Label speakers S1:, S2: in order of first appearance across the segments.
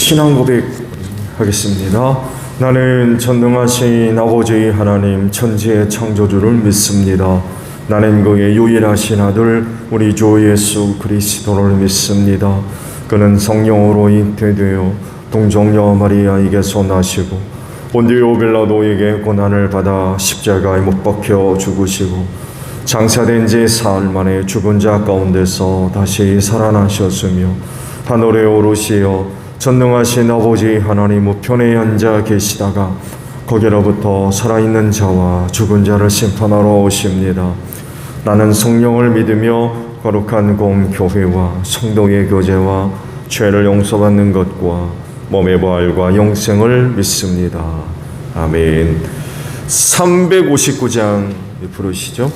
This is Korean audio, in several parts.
S1: 신앙 고백하겠습니다. 나는 전능하신 아버지 하나님 천지의 창조주를 믿습니다. 나는 그의 유일하신 아들 우리 주 예수 그리스도를 믿습니다. 그는 성령으로 잉태되어 동정녀 마리아에게서 나시고 본디오 빌라도에게 고난을 받아 십자가에 못 박혀 죽으시고 장사된 지 사흘 만에 죽은 자 가운데서 다시 살아나셨으며 하늘에 오르시어 전능하신 아버지 하나님 우편에 앉아 계시다가 거기로부터 살아있는 자와 죽은 자를 심판하러 오십니다. 나는 성령을 믿으며 거룩한 공교회와 성도의 교제와 죄를 용서받는 것과 몸의 부활과 영생을 믿습니다. 아멘. 359장 부르시죠.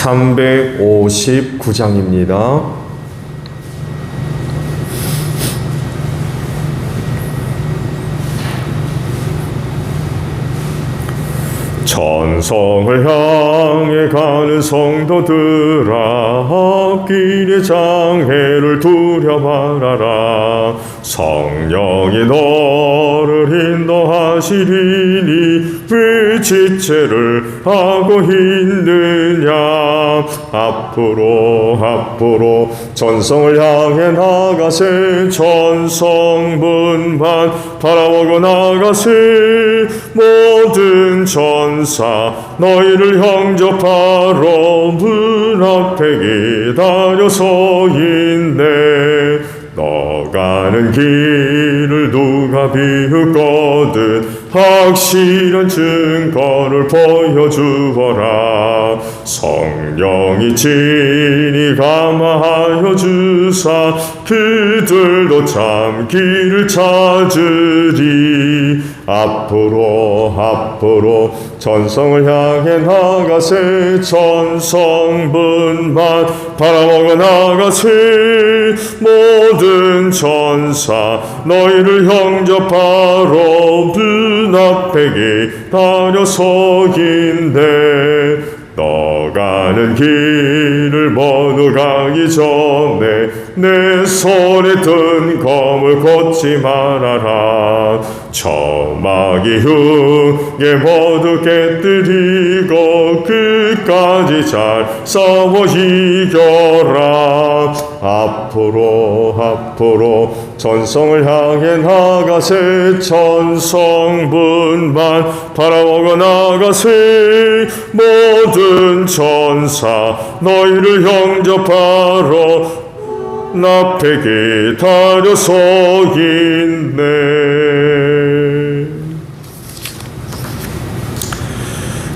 S1: (359장입니다) 천성을 향해 가는 성도들아, 앞길의 장애를 두려 말아라. 성령이 너를 인도하시리니 왜 지체를 하고 있느냐. 앞으로 전성을 향해 나가세. 전성문만 바라보고 나가세. 모든 전사 너희를 영접하러 문 앞에 기다려 서 있네. 너 가는 길을 누가 비웃거든 확실한 증거를 보여주어라. 성령이 친히 감화하여 주사 그들도 참 길을 찾으리. 앞으로 전성을 향해 나가세. 전성문만 바라보고 나가세. 모든 전사 너희를 영접하러 문 앞에 기다려 서 있네. 너 가는 길을 모두 가기 전에 내 손에 든 검을 걷지 말아라. 저마귀 흉에 모두 깨뜨리고 끝까지 잘 싸워 이겨라. 앞으로 전성을 향해 나가세. 전성문만 바라보고 나가세. 모든 전사 너희를 영접하러 앞에 기다려 서 있네.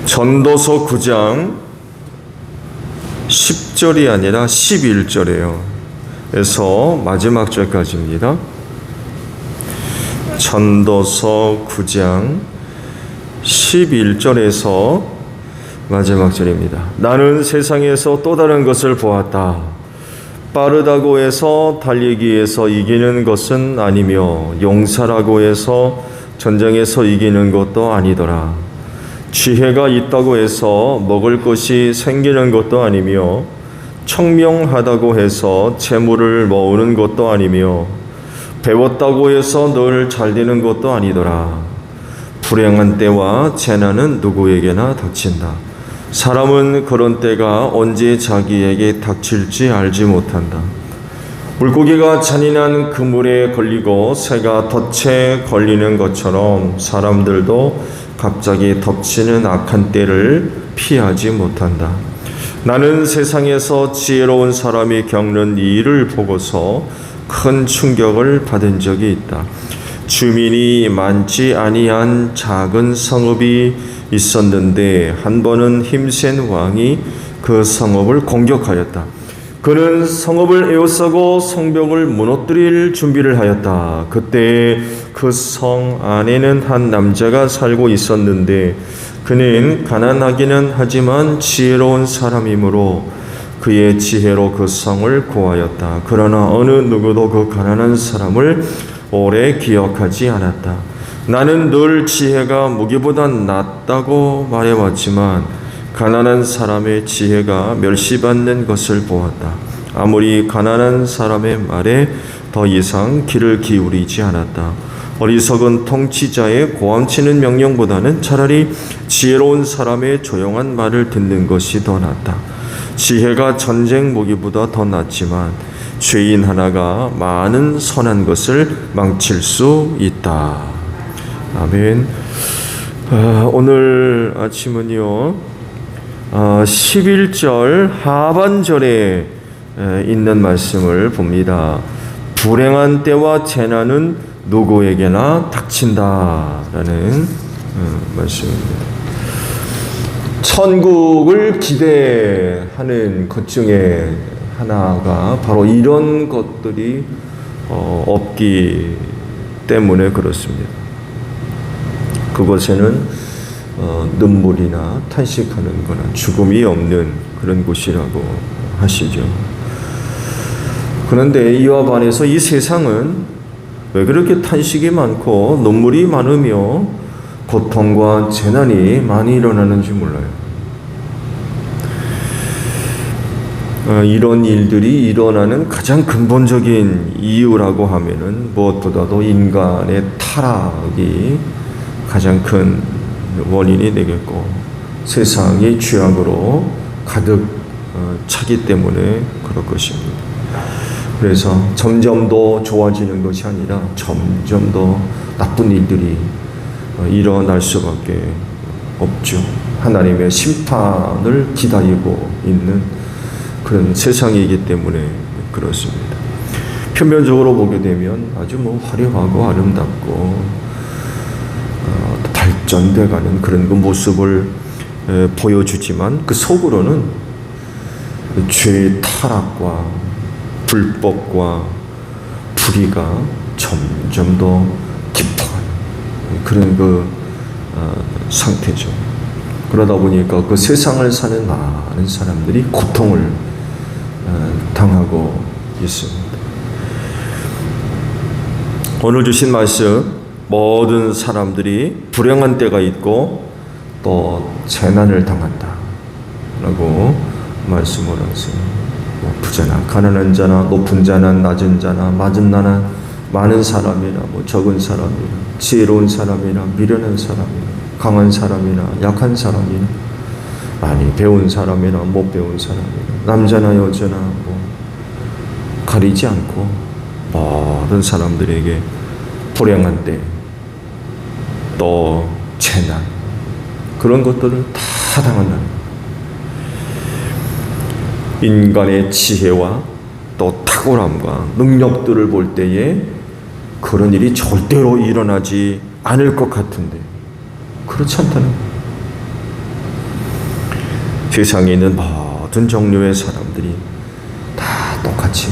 S1: 전도서 9장 10절이 아니라 11절이에요. 그래서 마지막 절까지입니다. 전도서 9장 11절에서 마지막 절입니다. 나는 세상에서 또 다른 것을 보았다. 빠르다고 해서 달리기에서 이기는 것은 아니며 용사라고 해서 전쟁에서 이기는 것도 아니더라. 지혜가 있다고 해서 먹을 것이 생기는 것도 아니며 청명하다고 해서 재물을 모으는 것도 아니며 배웠다고 해서 늘 잘되는 것도 아니더라. 불행한 때와 재난은 누구에게나 닥친다. 사람은 그런 때가 언제 자기에게 닥칠지 알지 못한다. 물고기가 잔인한 그물에 걸리고 새가 덫에 걸리는 것처럼 사람들도 갑자기 덮치는 악한 때를 피하지 못한다. 나는 세상에서 지혜로운 사람이 겪는 이 일을 보고서 큰 충격을 받은 적이 있다. 주민이 많지 아니한 작은 성읍이 있었는데 한 번은 힘센 왕이 그 성읍을 공격하였다. 그는 성읍을 에워싸고 성벽을 무너뜨릴 준비를 하였다. 그때 그 성 안에는 한 남자가 살고 있었는데 그는 가난하기는 하지만 지혜로운 사람이므로 그의 지혜로 그 성을 구하였다. 그러나 어느 누구도 그 가난한 사람을 오래 기억하지 않았다. 나는 늘 지혜가 무기보다 낫다고 말해왔지만 가난한 사람의 지혜가 멸시받는 것을 보았다. 아무리 가난한 사람의 말에 더 이상 귀를 기울이지 않았다. 어리석은 통치자의 고함치는 명령보다는 차라리 지혜로운 사람의 조용한 말을 듣는 것이 더 낫다. 지혜가 전쟁 무기보다 더 낫지만 죄인 하나가 많은 선한 것을 망칠 수 있다. 아멘. 오늘 아침은요 11절 하반절에 있는 말씀을 봅니다. 불행한 때와 재난은 누구에게나 닥친다라는 말씀입니다. 천국을 기대하는 것 중에 하나가 바로 이런 것들이 없기 때문에 그렇습니다. 그곳에는 눈물이나 탄식하는 거나 죽음이 없는 그런 곳이라고 하시죠. 그런데 이와 반해서 이 세상은 왜 그렇게 탄식이 많고 눈물이 많으며 고통과 재난이 많이 일어나는지 몰라요. 이런 일들이 일어나는 가장 근본적인 이유라고 하면은 무엇보다도 인간의 타락이 가장 큰 원인이 되겠고 세상이 죄악으로 가득 차기 때문에 그럴 것입니다. 그래서 점점 더 좋아지는 것이 아니라 점점 더 나쁜 일들이 일어날 수밖에 없죠. 하나님의 심판을 기다리고 있는 그런 세상이기 때문에 그렇습니다. 표면적으로 보게 되면 아주 화려하고 아름답고 발전돼가는 그런 그 모습을 보여주지만 그 속으로는 죄의 타락과 불법과 불의가 점점 더 깊어가는 그런 상태죠. 그러다 보니까 그 세상을 사는 많은 사람들이 고통을 당하고 있습니다. 오늘 주신 말씀, 모든 사람들이 불행한 때가 있고 또 재난을 당한다 라고 말씀을 하세요. 부자나 가난한 자나 높은 자나 낮은 자나 맞은 나나 많은 사람이나 적은 사람이나 지혜로운 사람이나 미련한 사람이나 강한 사람이나 약한 사람이나 많이 배운 사람이나 못 배운 사람이나 남자나 여자나 가리지 않고 모든 사람들에게 불행한 때 또 재난 그런 것들을 다 당한다는 인간의 지혜와 또 탁월함과 능력들을 볼 때에 그런 일이 절대로 일어나지 않을 것 같은데 그렇지 않다는 거예요. 세상에 있는 모든 종류의 사람들이 다 똑같이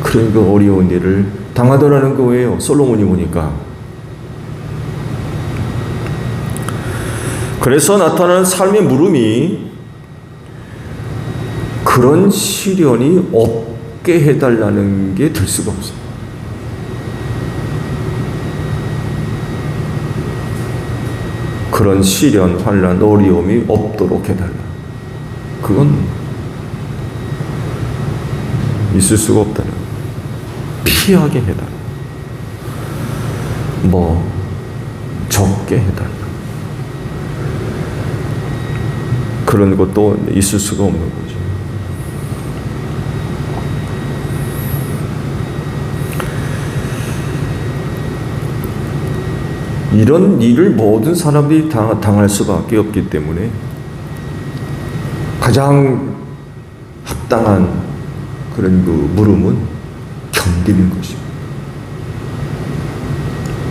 S1: 그런 그 어려운 일을 당하더라는 거예요. 솔로몬이 보니까. 그래서 나타나는 삶의 물음이 그런 시련이 없게 해달라는 게 될 수가 없어요. 그런 시련, 환난, 어려움이 없도록 해달라. 그건 있을 수가 없다는 거예요. 피하게 해달라. 적게 해달라. 그런 것도 있을 수가 없는 거죠. 이런 일을 모든 사람들이 당할 수밖에 없기 때문에 가장 합당한 그런 그 물음은 견디는 것입니다.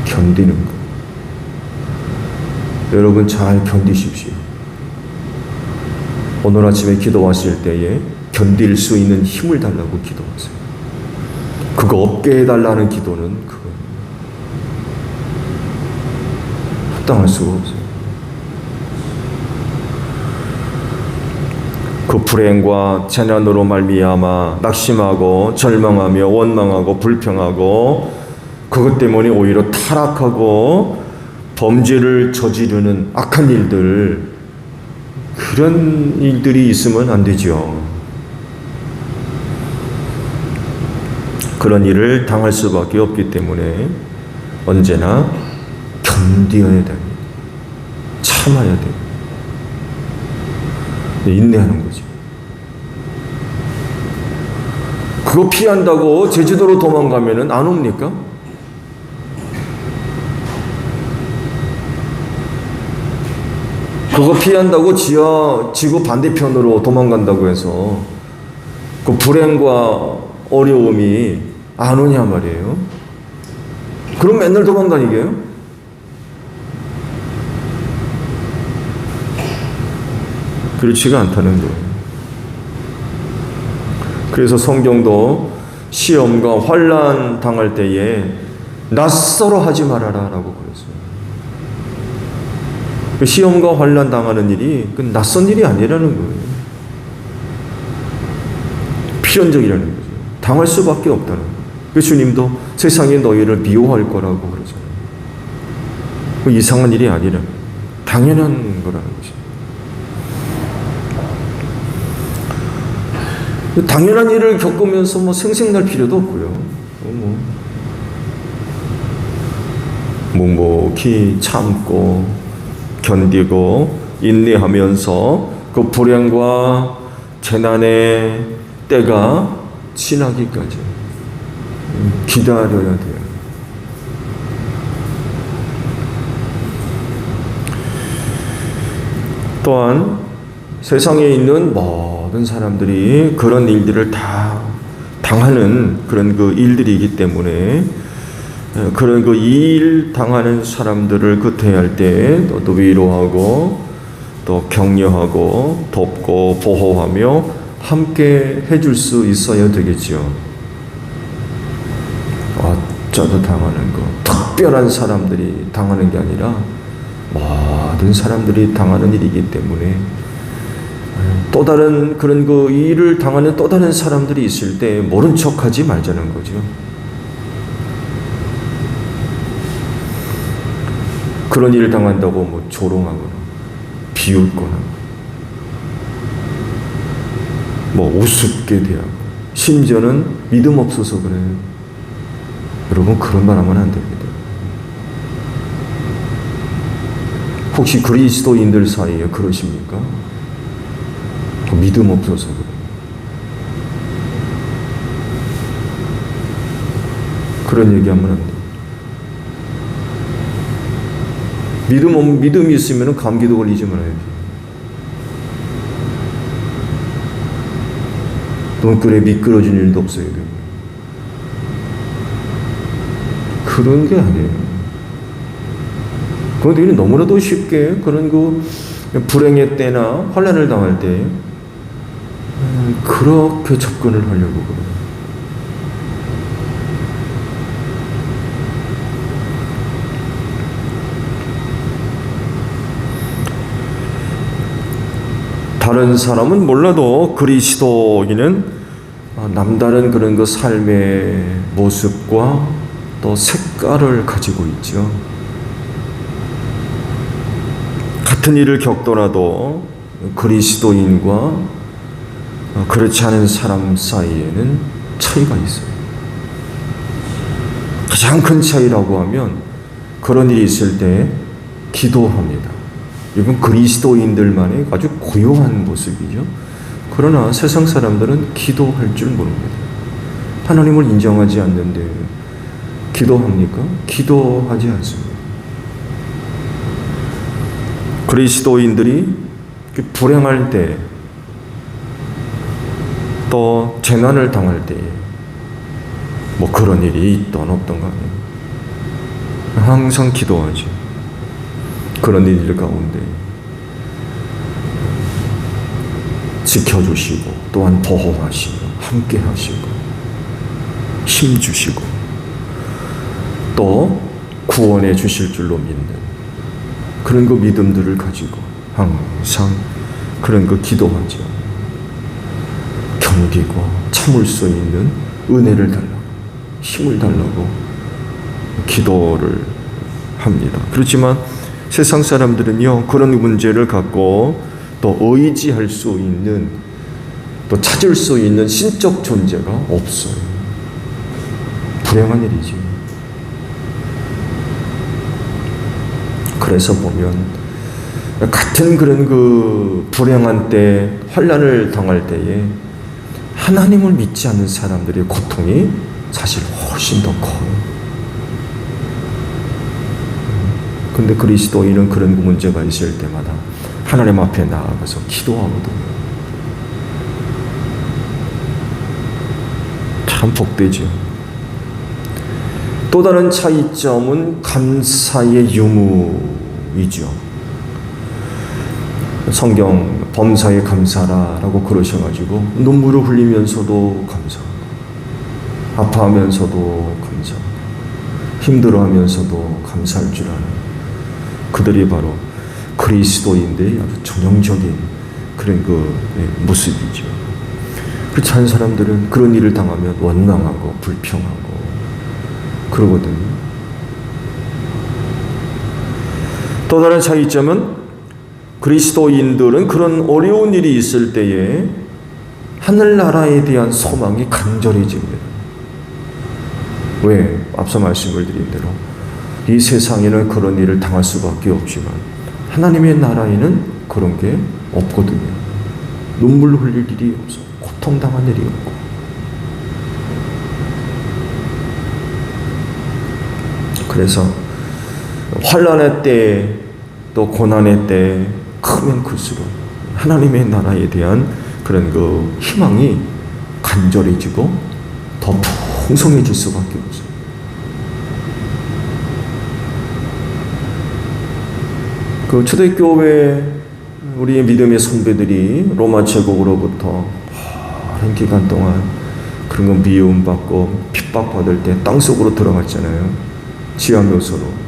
S1: 견디는 것. 여러분 잘 견디십시오. 오늘 아침에 기도하실 때에 견딜 수 있는 힘을 달라고 기도하세요. 그거 없게 해달라는 기도는 그거 합당할 수가 없어요. 그 불행과 재난으로 말미암아 낙심하고 절망하며 원망하고 불평하고 그것 때문에 오히려 타락하고 범죄를 저지르는 악한 일들, 그런 일들이 있으면 안 되죠. 그런 일을 당할 수밖에 없기 때문에 언제나 견뎌야 됩니다. 참아야 돼요. 인내하는 거죠. 그거 피한다고 제주도로 도망가면은 안 옵니까? 그거 피한다고 지구 반대편으로 도망간다고 해서 그 불행과 어려움이 안 오냐 말이에요. 그럼 맨날 도망다니게요? 그렇지가 않다는 거예요. 그래서 성경도 시험과 환난 당할 때에 낯설어 하지 말아라 라고 그랬어요. 그 시험과 환난 당하는 일이 그 낯선 일이 아니라는 거예요. 필연적이라는 거죠. 당할 수밖에 없다는 거예요. 그 주님도 세상이 너희를 미워할 거라고 그러잖아요. 그 이상한 일이 아니라 당연한 거라는 거죠. 당연한 일을 겪으면서 생색날 필요도 없고요. 묵묵히 참고 견디고 인내하면서 그 불행과 재난의 때가 지나기까지 기다려야 돼요. 또한 세상에 있는 모든 사람들이 그런 일들을 다 당하는 그런 그 일들이기 때문에 그런 그 일 당하는 사람들을 그 대할 때 또 위로하고 또 격려하고 돕고 보호하며 함께 해줄 수 있어야 되겠죠. 어쩌다 당하는 거, 특별한 사람들이 당하는 게 아니라 모든 사람들이 당하는 일이기 때문에 또 다른 그런 그 일을 당하는 또 다른 사람들이 있을 때 모른 척하지 말자는 거죠. 그런 일을 당한다고 조롱하거나 비웃거나 우습게 대하고 심지어는 믿음 없어서 그래요. 여러분 그런 말 하면 안 됩니다. 혹시 그리스도인들 사이에 그러십니까? 믿음 없어서 그래요. 그런 얘기하면 안 돼요. 믿음이 있으면 감기도 걸리지 말아야지. 돈굴에 미끄러진 일도 없어야 되고. 그런 게 아니에요. 그런데 너무나도 쉽게 그런 그 불행의 때나 환난을 당할 때 그렇게 접근을 하려고 그래요. 다른 사람은 몰라도 그리스도인은 남다른 그런 그 삶의 모습과 또 색깔을 가지고 있죠. 같은 일을 겪더라도 그리스도인과 그렇지 않은 사람 사이에는 차이가 있어요. 가장 큰 차이라고 하면 그런 일이 있을 때 기도합니다. 이건 그리스도인들만의 아주 고요한 모습이죠. 그러나 세상 사람들은 기도할 줄 모릅니다. 하나님을 인정하지 않는데 기도합니까? 기도하지 않습니다. 그리스도인들이 불행할 때, 또 재난을 당할 때, 그런 일이 있던 없던 거 아니에요. 항상 기도하죠. 그런 일들 가운데 지켜주시고 또한 보호하시고 함께 하시고 힘 주시고 또 구원해 주실 줄로 믿는 그런 그 믿음들을 가지고 항상 그런 그 기도하죠. 견디고 참을 수 있는 은혜를 달라고 힘을 달라고 기도를 합니다. 그렇지만 세상 사람들은요, 그런 문제를 갖고 또 의지할 수 있는, 또 찾을 수 있는 신적 존재가 없어요. 불행한 일이지. 그래서 보면 같은 그런 그 불행한 때, 환난을 당할 때에 하나님을 믿지 않는 사람들의 고통이 사실 훨씬 더 커요. 근데 그리스도인은 그런 문제가 있을 때마다 하나님 앞에 나아가서 기도하거든요. 참 복되죠. 또 다른 차이점은 감사의 유무이죠. 성경 범사에 감사라라고 그러셔가지고 눈물을 흘리면서도 감사하고, 아파하면서도 감사하고, 힘들어하면서도 감사할 줄 아는 그들이 바로 그리스도인들의 아주 전형적인 그런 모습이죠. 그렇지 않은 사람들은 그런 일을 당하면 원망하고 불평하고 그러거든요. 또 다른 차이점은 그리스도인들은 그런 어려운 일이 있을 때에 하늘나라에 대한 소망이 간절해집니다. 왜? 앞서 말씀을 드린 대로 이 세상에는 그런 일을 당할 수밖에 없지만 하나님의 나라에는 그런 게 없거든요. 눈물 흘릴 일이 없어. 고통당한 일이 없고. 그래서 환난의 때, 또 고난의 때 크면 클수록 하나님의 나라에 대한 그런 그 희망이 간절해지고 더 풍성해질 수밖에 없어요. 그 초대교회 우리의 믿음의 선배들이 로마 제국으로부터 오랜 기간 동안 그런 거 미움받고 핍박받을 때 땅속으로 들어갔잖아요. 지하묘소로.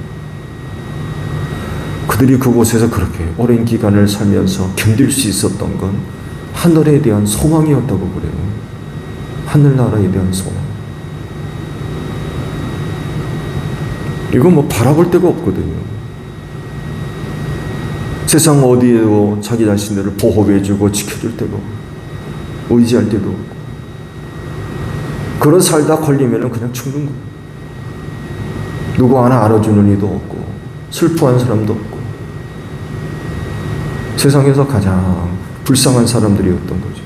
S1: 그들이 그곳에서 그렇게 오랜 기간을 살면서 견딜 수 있었던 건 하늘에 대한 소망이었다고 그래요. 하늘나라에 대한 소망. 이건 뭐 바라볼 데가 없거든요. 세상 어디에도 자기 자신들을 보호해주고 지켜줄 데가 없고, 의지할 데도 없고, 그런 살다 걸리면 그냥 죽는 거예요. 누구 하나 알아주는 이도 없고, 슬퍼하는 사람도 없고, 세상에서 가장 불쌍한 사람들이었던 거죠.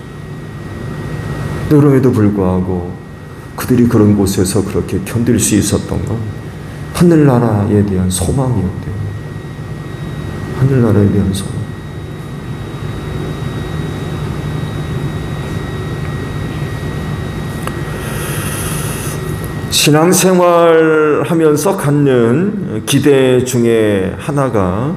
S1: 그럼에도 불구하고 그들이 그런 곳에서 그렇게 견딜 수 있었던 건 하늘나라에 대한 소망이었대요. 하늘나라에 대한 소망. 신앙생활 하면서 갖는 기대 중에 하나가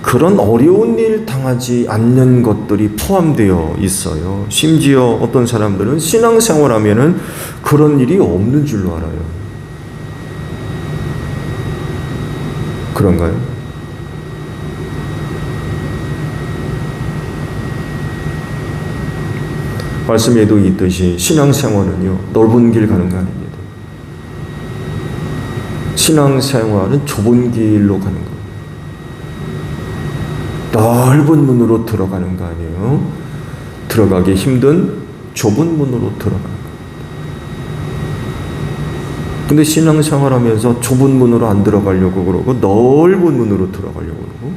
S1: 그런 어려운 일 당하지 않는 것들이 포함되어 있어요. 심지어 어떤 사람들은 신앙생활 하면은 그런 일이 없는 줄로 알아요. 그런가요? 말씀에도 있듯이 신앙생활은요, 넓은 길 가는 거 아닙니다. 신앙생활은 좁은 길로 가는 거예요. 넓은 문으로 들어가는 거 아니에요. 들어가기 힘든 좁은 문으로 들어가는 거예요. 근데 신앙생활 하면서 좁은 문으로 안 들어가려고 그러고 넓은 문으로 들어가려고 그러고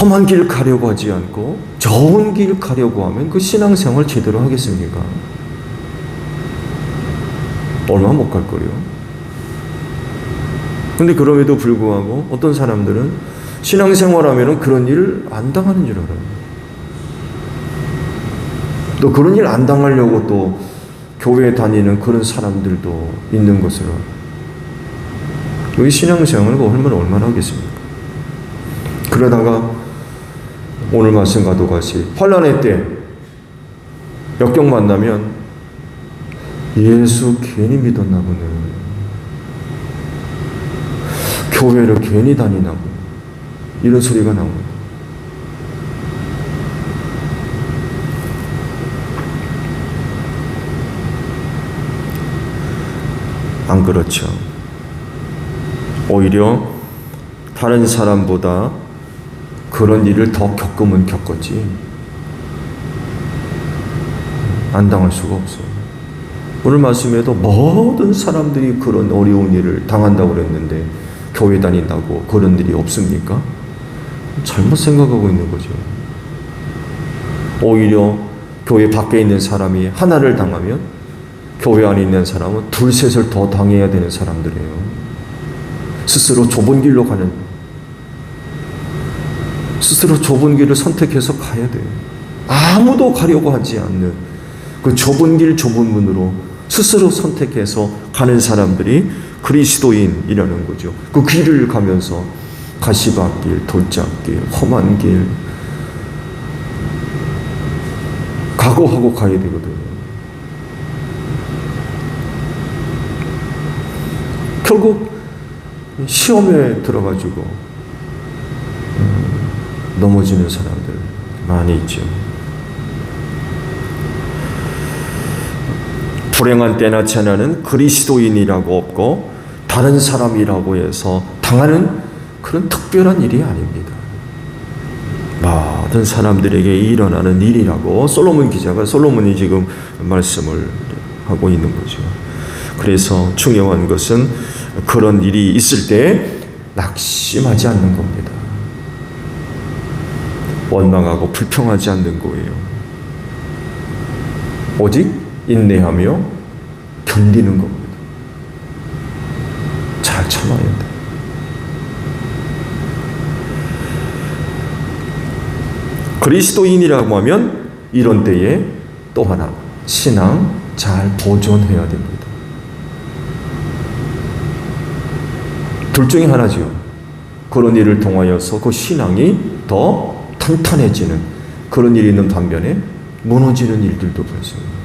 S1: 험한 길 가려고 하지 않고 좋은 길 가려고 하면 그 신앙생활 제대로 하겠습니까? 얼마 못 갈 거예요. 근데 그럼에도 불구하고 어떤 사람들은 신앙생활 하면 그런 일을 안 당하는 줄 알아요. 또 그런 일 안 당하려고 또 교회에 다니는 그런 사람들도 있는 것으로. 여기 신앙생활을 얼마나 하겠습니까? 그러다가 오늘 말씀과도 같이 환난의 때 역경 만나면 예수 괜히 믿었나 보네. 교회를 괜히 다니나 보네. 이런 소리가 나옵니다. 안 그렇죠. 오히려 다른 사람보다 그런 일을 더 겪으면 겪었지 안 당할 수가 없어요. 오늘 말씀에도 모든 사람들이 그런 어려운 일을 당한다고 그랬는데 교회 다닌다고 그런 일이 없습니까? 잘못 생각하고 있는 거죠. 오히려 교회 밖에 있는 사람이 하나를 당하면 교회 안에 있는 사람은 둘, 셋을 더 당해야 되는 사람들이에요. 스스로 좁은 길로 가는, 스스로 좁은 길을 선택해서 가야 돼요. 아무도 가려고 하지 않는 그 좁은 길, 좁은 문으로 스스로 선택해서 가는 사람들이 그리스도인이라는 거죠. 그 길을 가면서 가시밭길, 돌짝길, 험한 길 각오하고 가야 되거든요. 결국 시험에 들어가지고 넘어지는 사람들 많이 있죠. 불행한 때나 재난은 그리스도인이라고 없고 다른 사람이라고 해서 당하는 그런 특별한 일이 아닙니다. 모든 사람들에게 일어나는 일이라고 솔로몬이 지금 말씀을 하고 있는 거죠. 그래서 중요한 것은 그런 일이 있을 때 낙심하지 않는 겁니다. 원망하고 불평하지 않는 거예요. 오직 인내하며 견디는 겁니다. 잘 참아야 돼. 그리스도인이라고 하면 이런 때에 또 하나 신앙 잘 보존해야 됩니다. 둘 중에 하나죠. 그런 일을 통하여서 그 신앙이 더 탄탄해지는 그런 일이 있는 반면에 무너지는 일들도 발생합니다.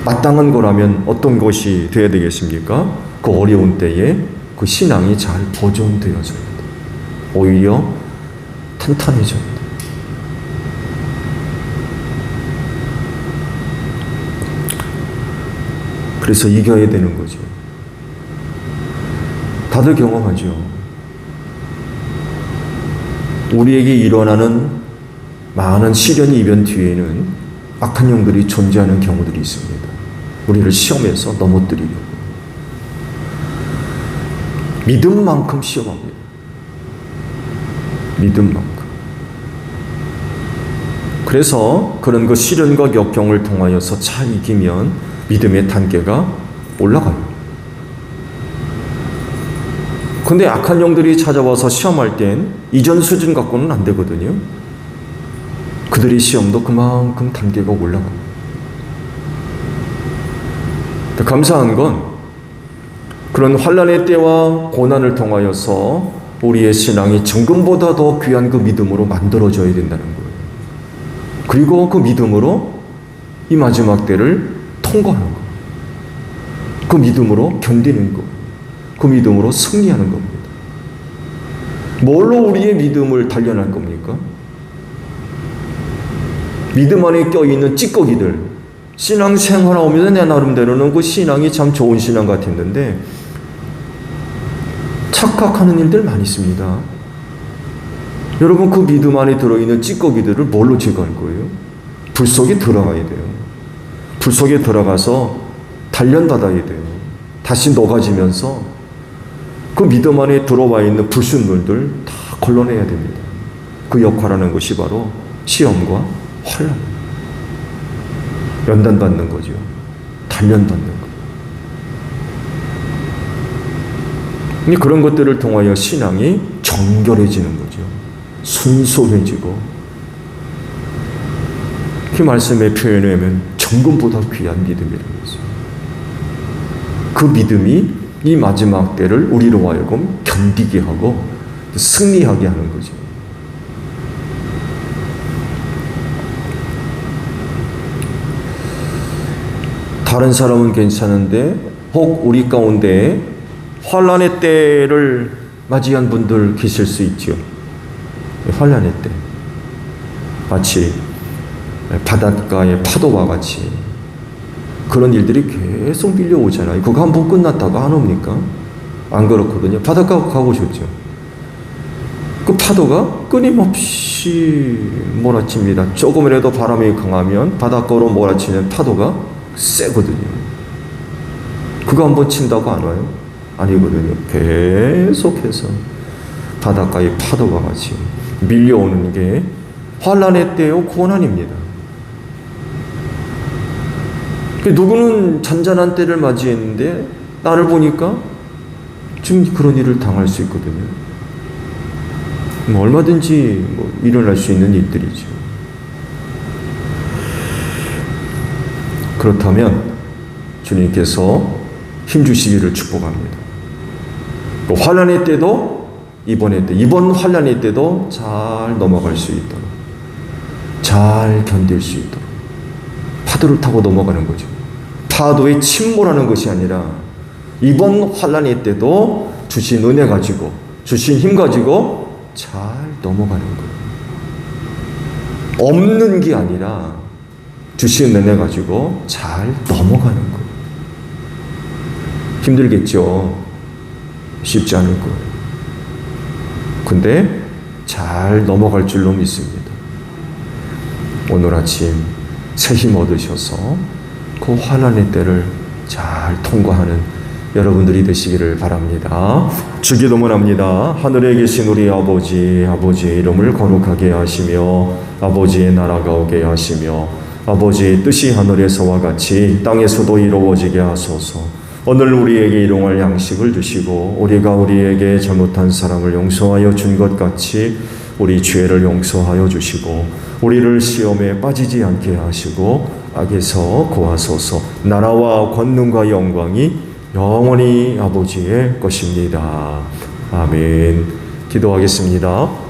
S1: 마땅한 거라면 어떤 것이 되어야 되겠습니까? 그 어려운 때에 그 신앙이 잘 보존되어져야 됩니다. 오히려 탄탄해져야 됩니다. 그래서 이겨야 되는 거죠. 다들 경험하죠. 우리에게 일어나는 많은 시련 이변 뒤에는 악한 영들이 존재하는 경우들이 있습니다. 우리를 시험해서 넘어뜨리려고. 믿음만큼 시험합니다. 믿음만큼. 그래서 그런 그 시련과 역경을 통하여서 잘 이기면 믿음의 단계가 올라가요. 근데 악한 영들이 찾아와서 시험할 땐 이전 수준 갖고는 안 되거든요. 그들의 시험도 그만큼 단계가 올라갑니다. 감사한 건 그런 환난의 때와 고난을 통하여서 우리의 신앙이 정금보다 더 귀한 그 믿음으로 만들어져야 된다는 거예요. 그리고 그 믿음으로 이 마지막 때를 통과하는 거예요. 그 믿음으로 견디는 거예요. 그 믿음으로 승리하는 겁니다. 뭘로 우리의 믿음을 단련할 겁니까? 믿음 안에 껴있는 찌꺼기들, 신앙생활 하면서 내 나름대로는 그 신앙이 참 좋은 신앙 같았는데 착각하는 일들 많이 있습니다. 여러분 그 믿음 안에 들어있는 찌꺼기들을 뭘로 제거할 거예요? 불 속에 들어가야 돼요. 불 속에 들어가서 단련받아야 돼요. 다시 녹아지면서 그 믿음 안에 들어와 있는 불순물들 다 걸러내야 됩니다. 그 역할하는 것이 바로 시험과 환난, 연단받는 거죠. 단련받는 거. 그런 것들을 통하여 신앙이 정결해지는 거죠. 순수해지고. 그 말씀에 표현하면 정금보다 귀한 믿음이라는 거죠. 그 믿음이 이 마지막 때를 우리로 하여금 견디게 하고 승리하게 하는 거죠. 다른 사람은 괜찮은데 혹 우리 가운데 환난의 때를 맞이한 분들 계실 수 있죠. 환난의 때 마치 바닷가의 파도와 같이 그런 일들이 계속 밀려오잖아요. 그거 한번 끝났다가 안 옵니까? 안 그렇거든요. 바닷가 가보셨죠? 그 파도가 끊임없이 몰아칩니다. 조금이라도 바람이 강하면 바닷가로 몰아치는 파도가 세거든요. 그거 한번 친다고 안 와요? 아니거든요. 계속해서 바닷가의 파도가 같이 밀려오는 게 환난의 때요 고난입니다. 누구는 잔잔한 때를 맞이했는데 나를 보니까 지금 그런 일을 당할 수 있거든요. 얼마든지 일어날 수 있는 일들이죠. 그렇다면 주님께서 힘주시기를 축복합니다. 환난의 때도 이번 환난의 때도 잘 넘어갈 수 있도록, 잘 견딜 수 있도록 파도를 타고 넘어가는 거죠. 파도에 침몰하는 것이 아니라 이번 환난의 때도 주신 은혜 가지고 주신 힘 가지고 잘 넘어가는 거예요. 없는 게 아니라 주신 은혜 가지고 잘 넘어가는 거예요. 힘들겠죠. 쉽지 않을 거예요. 근데 잘 넘어갈 줄로 믿습니다. 오늘 아침 새 힘 얻으셔서 그 환난의 때를 잘 통과하는 여러분들이 되시기를 바랍니다. 주기도문 합니다. 하늘에 계신 우리 아버지, 아버지의 이름을 거룩하게 하시며 아버지의 나라가 오게 하시며 아버지의 뜻이 하늘에서와 같이 땅에서도 이루어지게 하소서. 오늘 우리에게 일용할 양식을 주시고 우리가 우리에게 잘못한 사람을 용서하여 준 것 같이 우리 죄를 용서하여 주시고 우리를 시험에 빠지지 않게 하시고 악에서 구하소서. 나라와 권능과 영광이 영원히 아버지의 것입니다. 아멘. 기도하겠습니다.